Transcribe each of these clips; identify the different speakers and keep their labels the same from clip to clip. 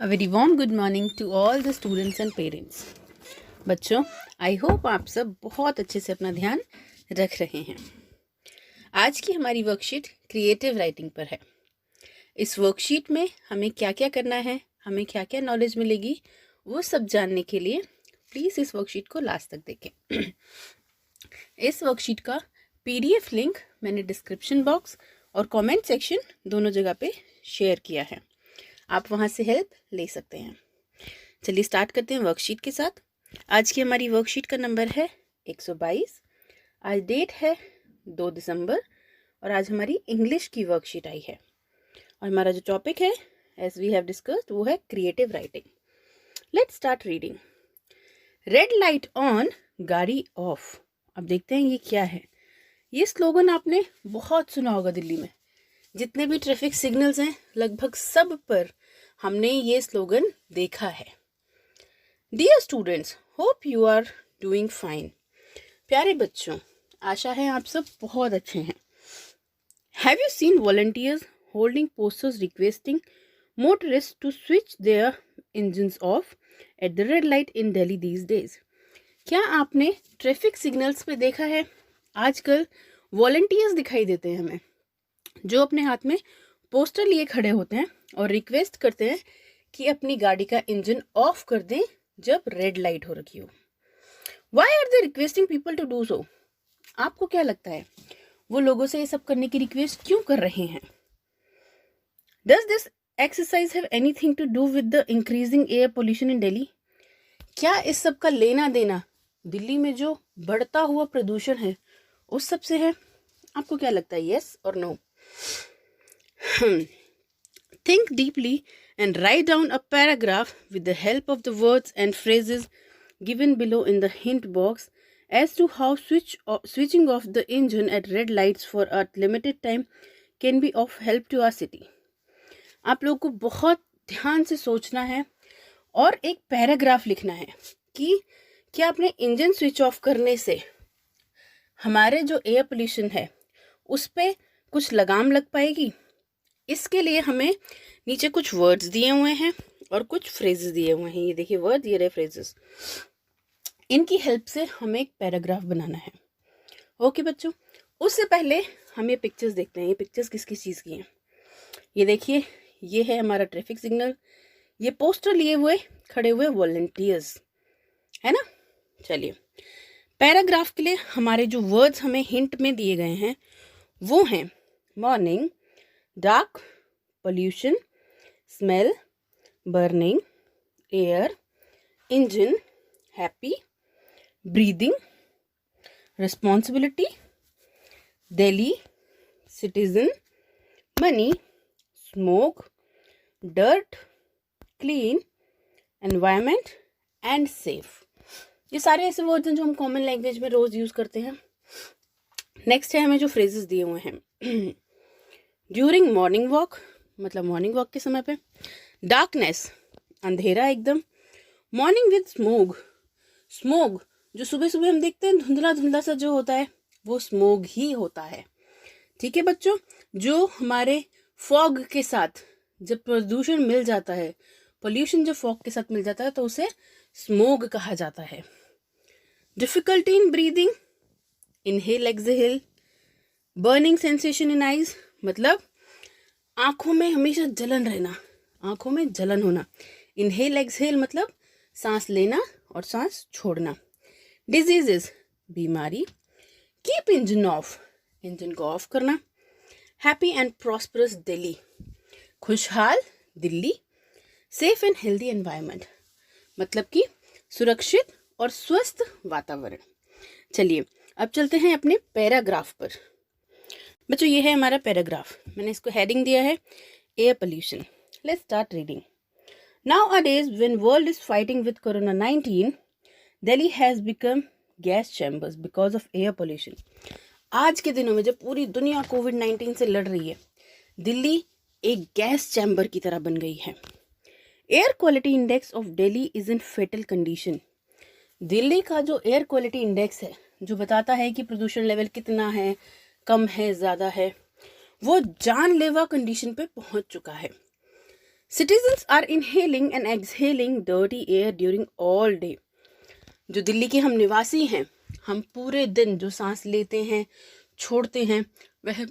Speaker 1: A very warm good morning to all the students and parents. बच्चों, I hope आप सब बहुत अच्छे से अपना ध्यान रख रहे हैं। आज की हमारी वर्कशीट क्रिएटिव राइटिंग पर है। इस वर्कशीट में हमें क्या क्या करना है, हमें क्या क्या नॉलेज मिलेगी, वो सब जानने के लिए प्लीज़ इस वर्कशीट को लास्ट तक देखें। इस वर्कशीट का PDF लिंक मैंने डिस्क्रिप्शन बॉक्स और कमेंट सेक्शन दोनों जगह पे शेयर किया है। आप वहाँ से हेल्प ले सकते हैं। चलिए स्टार्ट करते हैं वर्कशीट के साथ। आज की हमारी वर्कशीट का नंबर है 122। आज डेट है 2 दिसंबर और आज हमारी इंग्लिश की वर्कशीट आई है। और हमारा जो टॉपिक है एज वी हैव डिस्कस्ड वो है creative writing. Let's start reading. Red light on, गाड़ी ऑफ। अब देखते हैं ये क्या है। ये स्लोगन आपने बहुत सुना होगा दिल्ली में। जितने भी ट्रैफिक सिग्नल्स हैं लगभग सब पर हमने ये स्लोगन देखा है। Dear students, hope you are doing fine. प्यारे बच्चों, आशा है आप सब बहुत अच्छे हैं। Have you seen volunteers holding posters requesting motorist to switch their engines off at the red light in Delhi these days. क्या आपने ट्रैफिक सिग्नल्स पे देखा है आजकल वॉलंटियर्स दिखाई देते हैं हमें, जो अपने हाथ में पोस्टर लिए खड़े होते हैं और रिक्वेस्ट करते हैं कि अपनी गाड़ी का इंजन ऑफ कर दें जब रेड लाइट हो रखी हो। Why are they requesting people to do so? आपको क्या लगता है वो लोगों से ये सब करने की रिक्वेस्ट क्यों कर रहे हैं? Does this exercise have anything to do with the increasing air pollution in Delhi? क्या इस सब का लेना देना दिल्ली में जो बढ़ता हुआ प्रदूषण है उस सब से है? आपको क्या लगता है, येस और no? Think deeply and write down a paragraph with the help of the words and phrases given below in the hint box as to how switching off the engine at red lights for a limited time can be of help to our city. आप लोग को बहुत ध्यान से सोचना है और एक पैराग्राफ लिखना है कि क्या अपने इंजन स्विच ऑफ करने से हमारे जो एयर पोल्यूशन है उस पे कुछ लगाम लग पाएगी। इसके लिए हमें नीचे कुछ वर्ड्स दिए हुए हैं और कुछ फ्रेजेस दिए हुए हैं। ये देखिए वर्ड, ये रहे फ्रेजेस। इनकी हेल्प से हमें एक पैराग्राफ बनाना है। ओके बच्चों, उससे पहले हम ये पिक्चर्स देखते हैं। ये पिक्चर्स किस किस चीज़ की हैं? ये देखिए, ये है हमारा ट्रैफिक सिग्नल। ये पोस्टर लिए हुए खड़े हुए वॉलंटियर्स है ना। चलिए, पैराग्राफ के लिए हमारे जो वर्ड्स हमें हिंट में दिए गए हैं वो हैं morning, dark, pollution, smell, burning, air, engine, happy, breathing, responsibility, Delhi, citizen, money, smoke, dirt, clean, environment and safe। ये सारे ऐसे वर्ड्स हैं जो हम कॉमन लैंग्वेज में रोज यूज करते हैं। नेक्स्ट है हमें जो फ्रेजेस दिए हुए हैं। ड्यूरिंग मॉर्निंग वॉक, मतलब मॉर्निंग वॉक के समय पे। डार्कनेस, अंधेरा एकदम। मॉर्निंग विद स्मोग, स्मोग जो सुबह सुबह हम देखते हैं धुंधला धुंधला सा जो होता है वो स्मोग ही होता है। ठीक है बच्चों, जो हमारे फॉग के साथ जब प्रदूषण मिल जाता है, पोल्यूशन जब फॉग के साथ मिल जाता है तो उसे स्मोग कहा जाता है। Difficulty in breathing, inhale exhale. Burning sensation in eyes, मतलब आंखों में हमेशा जलन रहना, आंखों में जलन होना। इनहेल एक्सहेल मतलब सांस लेना और सांस छोड़ना। डिजीजेस, बीमारी। कीप इंजन ऑफ, इंजन को ऑफ करना। हैप्पी एंड प्रॉस्परस दिल्ली, खुशहाल Delhi. Safe and healthy environment, मतलब कि सुरक्षित और स्वस्थ वातावरण। चलिए अब चलते हैं अपने पैराग्राफ पर। बच्चों ये है हमारा पैराग्राफ। मैंने इसको हेडिंग दिया है air pollution. Let's start reading. Nowadays, when world is fighting with Corona-19, Delhi has become gas chambers because of air pollution. आज के दिनों में जब पूरी दुनिया कोविड-19 से लड़ रही है, दिल्ली एक गैस चैम्बर की तरह बन गई है। Air quality index of Delhi is in fatal condition. Delhi का जो एयर क्वालिटी इंडेक्स है, जो बताता है कि प्रदूषण लेवल कितना है, कम है, ज़्यादा है, वो जानलेवा कंडीशन पे पहुंच चुका है। Citizens are inhaling and exhaling dirty air during all day. जो दिल्ली के हम निवासी हैं, हम पूरे दिन जो सांस लेते हैं, छोड़ते हैं, वह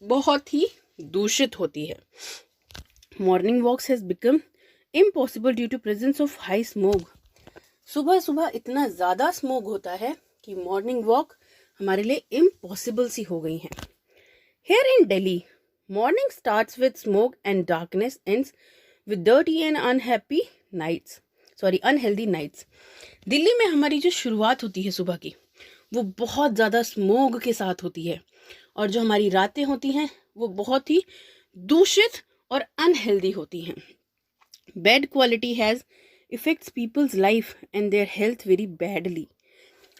Speaker 1: बहुत ही दूषित होती है. Morning walks has become impossible due to presence of high smog. सुबह सुबह इतना ज़्यादा स्मोग होता है कि मॉर्निंग वॉक हमारे लिए इम्पॉसिबल सी हो गई हैं. Here in Delhi, morning starts with smoke and darkness ends with dirty and unhealthy nights. Delhi में हमारी जो शुरुआत होती है सुबह की, वो बहुत ज़्यादा स्मोग के साथ होती है, और जो हमारी रातें होती हैं वो बहुत ही दूषित और अनहेल्दी होती हैं. Bad quality has affects people's life and their health very badly.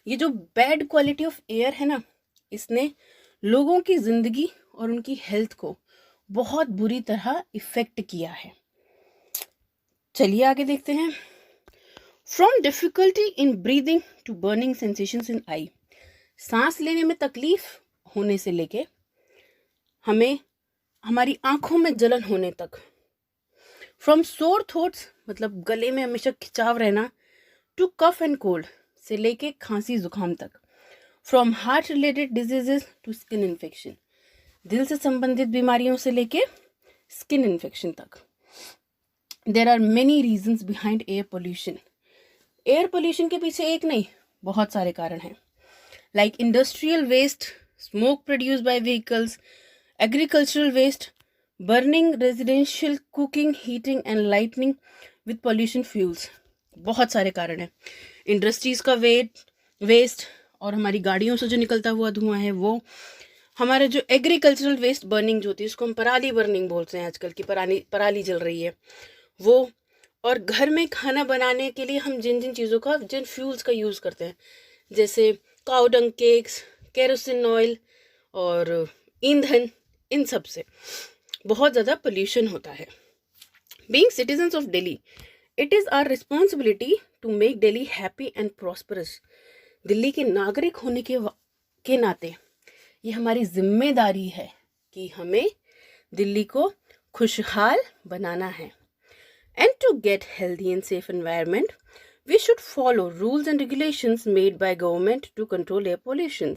Speaker 1: ये जो बैड क्वालिटी ऑफ एयर है ना, इसने लोगों की ज़िंदगी और उनकी हेल्थ को बहुत बुरी तरह इफ़ेक्ट किया है. चलिए आगे देखते हैं. From difficulty in breathing to burning sensations in eye. सांस लेने में तकलीफ होने से लेके हमें हमारी आँखों में जलन होने तक. फ्रॉम सोर थ्रोट्स मतलब गले में हमेशा खिंचाव रहना, टू कफ एंड कोल्ड से लेके खांसी जुकाम तक. From heart related diseases to skin infection, दिल से संबंधित बीमारियों से लेके स्किन इन्फेक्शन तक. There are many reasons behind air pollution. Air pollution के पीछे एक नहीं, बहुत सारे कारण हैं. Like industrial waste, smoke produce by vehicles, agricultural waste, burning residential, cooking, heating and lightning with pollution fuels. बहुत सारे कारण हैं. इंडस्ट्रीज़ का वेस्ट और हमारी गाड़ियों से जो निकलता हुआ धुआं है वो, हमारे जो एग्रीकल्चरल वेस्ट बर्निंग जो होती है उसको हम पराली बर्निंग बोलते हैं आजकल की, पराली जल रही है वो. और घर में खाना बनाने के लिए हम जिन चीज़ों का, जिन फ्यूल्स का यूज़ करते हैं, जैसे काऊ डंग केक्स, केरोसिन ऑयल और ईंधन, इन सब से बहुत ज़्यादा पोल्यूशन होता है. Being citizens of Delhi, it is our responsibility to make Delhi happy and prosperous. Delhi के नागरिक होने के नाते ये हमारी जिम्मेदारी है कि हमें दिल्ली को खुशहाल बनाना है. And to get healthy and safe environment, we should follow rules and regulations made by government to control air pollution.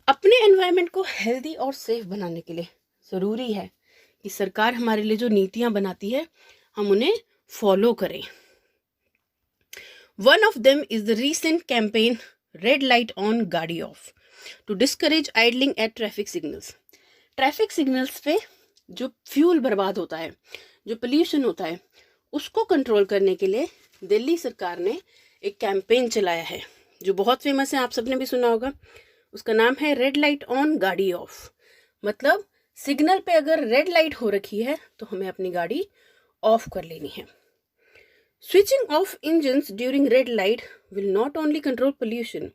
Speaker 1: अपने एनवायरनमेंट को हेल्दी और सेफ बनाने के लिए ज़रूरी है कि सरकार हमारे लिए जो नीतियाँ बनाती है हम उन्हें फॉलो करें. One of them is the recent campaign Red Light On Gaadi Off to discourage idling at traffic signals. Traffic signals पे जो फ्यूल बर्बाद होता है, जो पोल्यूशन होता है, उसको कंट्रोल करने के लिए दिल्ली सरकार ने एक कैंपेन चलाया है जो बहुत फेमस है, आप सबने भी सुना होगा. उसका नाम है रेड लाइट ऑन गाड़ी ऑफ. मतलब सिग्नल पे अगर रेड लाइट हो रखी है तो हमें अपनी गाड़ी ऑफ कर लेनी है. Switching off engines during red light will not only control pollution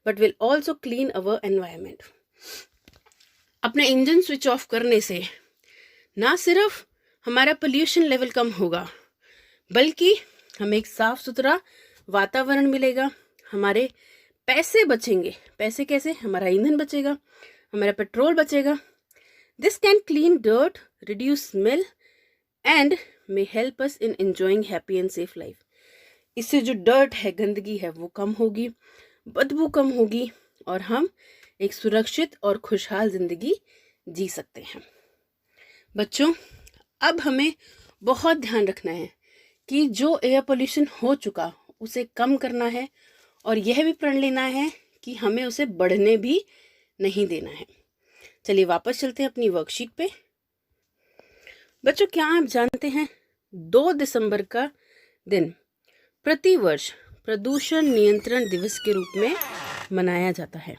Speaker 1: but will also clean our environment. अपने इंजन स्विच ऑफ करने से ना सिर्फ हमारा पोल्यूशन लेवल कम होगा, बल्कि हमें एक साफ सुथरा वातावरण मिलेगा, हमारे पैसे बचेंगे. पैसे कैसे? हमारा ईंधन बचेगा, हमारा पेट्रोल बचेगा. This can clean dirt, reduce smell and may help us in enjoying happy and safe life. इससे जो डर्ट है, गंदगी है, वो कम होगी, बदबू कम होगी और हम एक सुरक्षित और खुशहाल ज़िंदगी जी सकते हैं. बच्चों, अब हमें बहुत ध्यान रखना है कि जो एयर पोल्यूशन हो चुका उसे कम करना है और यह भी प्रण लेना है कि हमें उसे बढ़ने भी नहीं देना है. चलिए वापस चलते हैं अपनी वर्कशीट पे. बच्चों, क्या आप जानते हैं 2 दिसंबर का दिन प्रतिवर्ष प्रदूषण नियंत्रण दिवस के रूप में मनाया जाता है.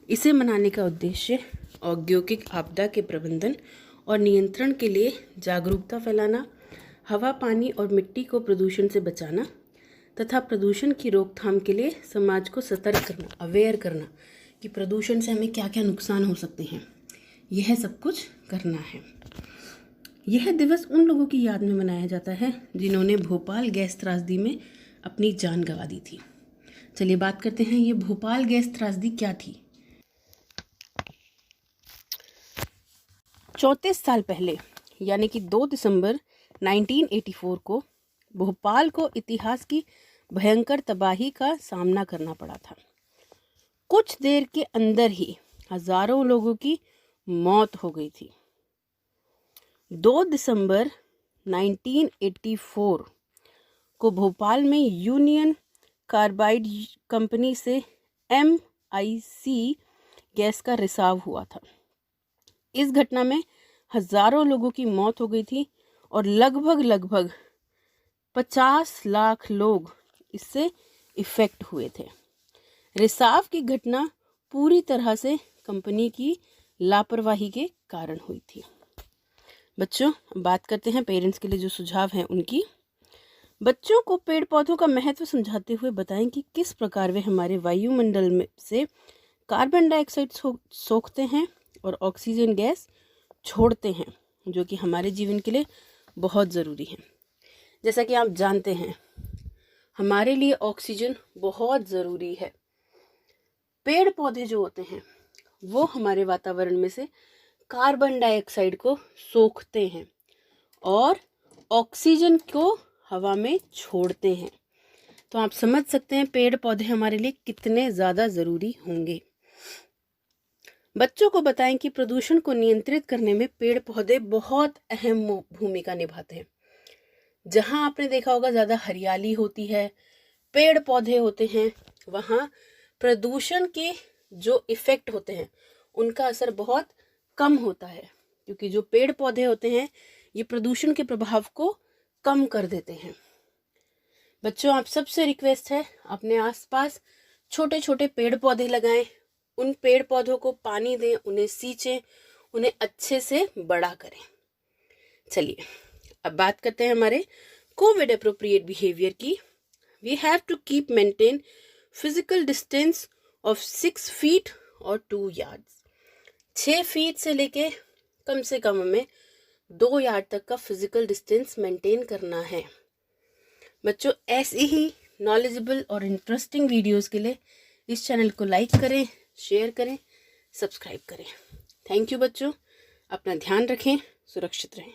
Speaker 1: इसे मनाने का उद्देश्य औद्योगिक आपदा के प्रबंधन और नियंत्रण के लिए जागरूकता फैलाना, हवा, पानी और मिट्टी को प्रदूषण से बचाना तथा प्रदूषण की रोकथाम के लिए समाज को सतर्क करना, अवेयर करना कि प्रदूषण से हमें क्या क्या नुकसान हो सकते हैं. यह सब कुछ करना है. यह दिवस उन लोगों की याद में मनाया जाता है जिन्होंने भोपाल गैस त्रासदी में अपनी जान गंवा दी थी. चलिए बात करते हैं, ये भोपाल गैस त्रासदी क्या थी. 34 साल पहले यानी कि 2 दिसंबर 1984 को भोपाल को इतिहास की भयंकर तबाही का सामना करना पड़ा था। कुछ देर के अंदर ही हजारों लोगों की मौत हो गई थी। 2 दिसंबर 1984 को भोपाल में यूनियन कार्बाइड कंपनी से MIC गैस का रिसाव हुआ था। इस घटना में हजारों लोगों की मौत हो गई थी और लगभग 50 लाख लोग इससे इफेक्ट हुए थे। रिसाव की घटना पूरी तरह से कंपनी की लापरवाही के कारण हुई थी। बच्चों, बात करते हैं पेरेंट्स के लिए जो सुझाव हैं उनकी। बच्चों को पेड़ पौधों का महत्व समझाते हुए बताएं कि किस प्रकार वे हमारे वायुमंडल में से कार्बन डाइऑक्साइड सोखते हैं और ऑक्सीजन गैस छोड़ते हैं, जो कि हमारे जीवन के लिए बहुत ज़रूरी है। जैसा कि आप जानते हैं, हमारे लिए ऑक्सीजन बहुत ज़रूरी है। पेड़ पौधे जो होते हैं वो हमारे वातावरण में से कार्बन डाइऑक्साइड को सोखते हैं और ऑक्सीजन को हवा में छोड़ते हैं। तो आप समझ सकते हैं पेड़ पौधे हमारे लिए कितने ज़्यादा ज़रूरी होंगे। बच्चों को बताएं कि प्रदूषण को नियंत्रित करने में पेड़ पौधे बहुत अहम भूमिका निभाते हैं। जहां आपने देखा होगा ज़्यादा हरियाली होती है, पेड़ पौधे होते हैं, वहाँ प्रदूषण के जो इफ़ेक्ट होते हैं उनका असर बहुत कम होता है, क्योंकि जो पेड़ पौधे होते हैं ये प्रदूषण के प्रभाव को कम कर देते हैं। बच्चों, आप सबसे रिक्वेस्ट है, अपने आसपास छोटे छोटे पेड़ पौधे लगाएं, उन पेड़ पौधों को पानी दें, उन्हें सींचें, उन्हें अच्छे से बड़ा करें। चलिए अब बात करते हैं हमारे कोविड अप्रोप्रिएट बिहेवियर की। We have to keep maintain physical distance of 6 feet और 2 यार्ड्स। 6 फीट से लेके कम से कम हमें 2 यार्ड तक का फिजिकल डिस्टेंस मेंटेन करना है। बच्चों, ऐसे ही नॉलेजेबल और इंटरेस्टिंग वीडियोस के लिए इस चैनल को लाइक करें, शेयर करें, सब्सक्राइब करें। थैंक यू बच्चों, अपना ध्यान रखें, सुरक्षित रहें।